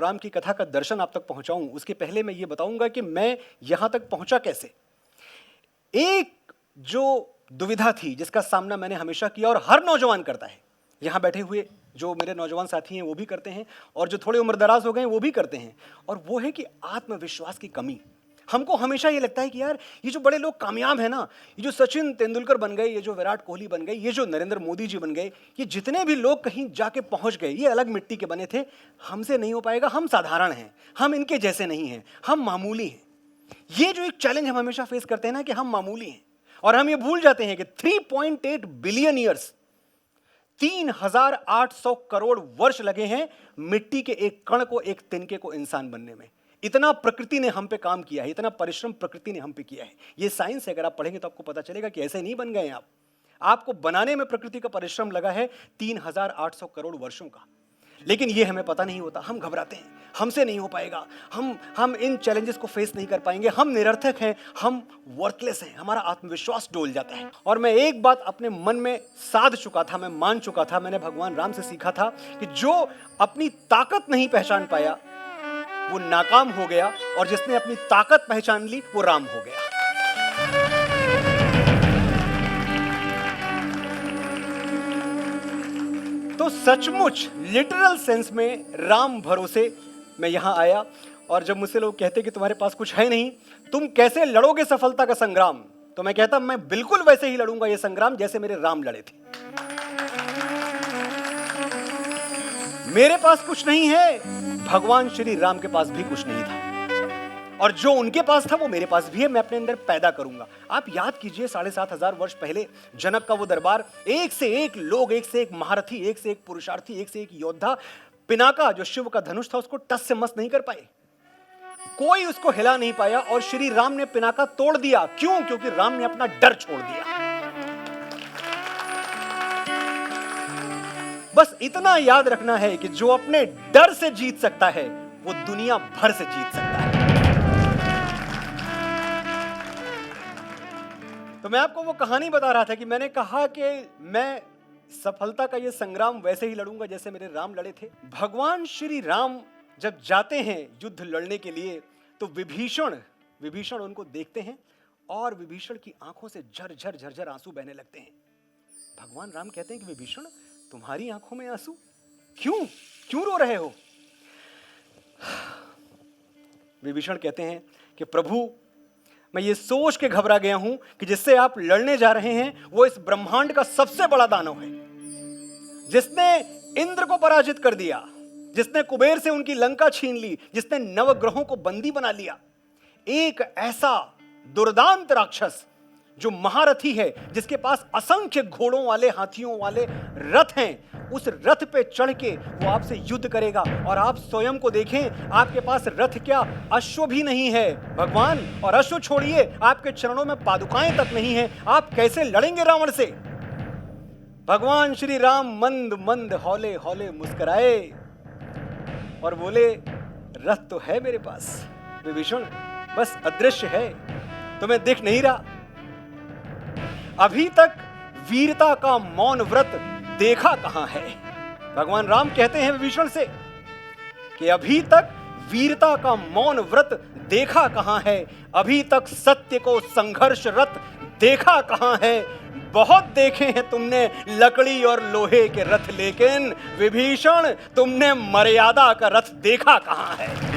राम की कथा का दर्शन आप तक पहुंचाऊं, उसके पहले मैं ये बताऊंगा कि मैं यहां तक पहुंचा कैसे। एक जो दुविधा थी जिसका सामना मैंने हमेशा किया और हर नौजवान करता है, यहां बैठे हुए जो मेरे नौजवान साथी हैं वो भी करते हैं, और जो थोड़े उम्रदराज हो गए हैं वो भी करते हैं, और वो है कि आत्मविश्वास की कमी। हमको हमेशा ये लगता है कि यार ये जो बड़े लोग कामयाब हैं ना, ये जो सचिन तेंदुलकर बन गए, ये जो विराट कोहली बन गए, ये जो नरेंद्र मोदी जी बन गए, ये जितने भी लोग कहीं जाके पहुंच गए, ये अलग मिट्टी के बने थे, हमसे नहीं हो पाएगा, हम साधारण हैं, हम इनके जैसे नहीं हैं, हम मामूली हैं। ये जो एक चैलेंज हम हमेशा फेस करते हैं ना कि हम मामूली हैं, और हम ये भूल जाते हैं कि 3.8 बिलियन ईयर्स, 3800 करोड़ वर्ष लगे हैं मिट्टी के एक कण को, एक तिनके को इंसान बनने में। इतना प्रकृति ने हम पे काम किया है, इतना परिश्रम प्रकृति ने हम पे किया है। ये साइंस है, अगर आप पढ़ेंगे तो आपको पता चलेगा कि ऐसे नहीं बन गए आप। आपको बनाने में प्रकृति का परिश्रम लगा है 3800 करोड़ वर्षों का। लेकिन ये हमें पता नहीं होता, हम घबराते हैं, हमसे नहीं हो पाएगा, हम इन चैलेंजेस को फेस नहीं कर पाएंगे, हम निरर्थक हैं, हम वर्थलेस हैं, हमारा आत्मविश्वास डोल जाता है। और मैं एक बात अपने मन में साध चुका था, मैं मान चुका था, मैंने भगवान राम से सीखा था कि जो अपनी ताकत नहीं पहचान पाया वो नाकाम हो गया, और जिसने अपनी ताकत पहचान ली वो राम हो गया। तो सचमुच लिटरल सेंस में राम भरोसे मैं यहां आया, और जब मुझसे लोग कहते कि तुम्हारे पास कुछ है नहीं, तुम कैसे लड़ोगे सफलता का संग्राम, तो मैं कहता मैं बिल्कुल वैसे ही लड़ूंगा ये संग्राम जैसे मेरे राम लड़े थे। मेरे पास कुछ नहीं है, भगवान श्री राम के पास भी कुछ नहीं था, और जो उनके पास था वो मेरे पास भी है, मैं अपने अंदर पैदा करूंगा। आप याद कीजिए 7500 वर्ष पहले जनक का वो दरबार, एक से एक लोग, एक से एक महारथी, एक से एक पुरुषार्थी, एक से एक योद्धा, पिनाका जो शिव का धनुष था उसको टस से मस नहीं कर पाए, कोई उसको हिला नहीं पाया, और श्री राम ने पिनाका तोड़ दिया। क्यों? क्योंकि राम ने अपना डर छोड़ दिया। बस इतना याद रखना है कि जो अपने डर से जीत सकता है वो दुनिया भर से जीत सकता है। तो मैं आपको वो कहानी बता रहा था कि मैंने कहा कि मैं सफलता का ये संग्राम वैसे ही लड़ूंगा जैसे मेरे राम लड़े थे। भगवान श्री राम जब जाते हैं युद्ध लड़ने के लिए तो विभीषण उनको देखते हैं, और विभीषण की आंखों से झरझर झरझर आंसू बहने लगते हैं। भगवान राम कहते हैं कि विभीषण, तुम्हारी आंखों में आंसू क्यों रो रहे हो? विभीषण कहते हैं कि प्रभु, मैं ये सोच के घबरा गया हूं कि जिससे आप लड़ने जा रहे हैं वो इस ब्रह्मांड का सबसे बड़ा दानव है, जिसने इंद्र को पराजित कर दिया, जिसने कुबेर से उनकी लंका छीन ली, जिसने नवग्रहों को बंदी बना लिया। एक ऐसा दुर्दांत राक्षस जो महारथी है, जिसके पास असंख्य घोड़ों वाले, हाथियों वाले रथ हैं, उस रथ पे चढ़ के वो आपसे युद्ध करेगा, और आप स्वयं को देखें, आपके पास रथ क्या, अश्व भी नहीं है भगवान, और अश्व छोड़िए, आपके चरणों में पादुकाएं तक नहीं है, आप कैसे लड़ेंगे रावण से? भगवान श्री राम मंद मंद हौले हौले मुस्कुराए और बोले, रथ तो है मेरे पास विभीषण, बस अदृश्य है, तुम्हें दिख नहीं रहा। अभी तक वीरता का मौन व्रत देखा कहां है? भगवान राम कहते हैं विभीषण से कि अभी तक वीरता का मौन व्रत देखा कहां है, अभी तक सत्य को संघर्षरत देखा कहां है। बहुत देखे हैं तुमने लकड़ी और लोहे के रथ, लेकिन विभीषण तुमने मर्यादा का रथ देखा कहां है?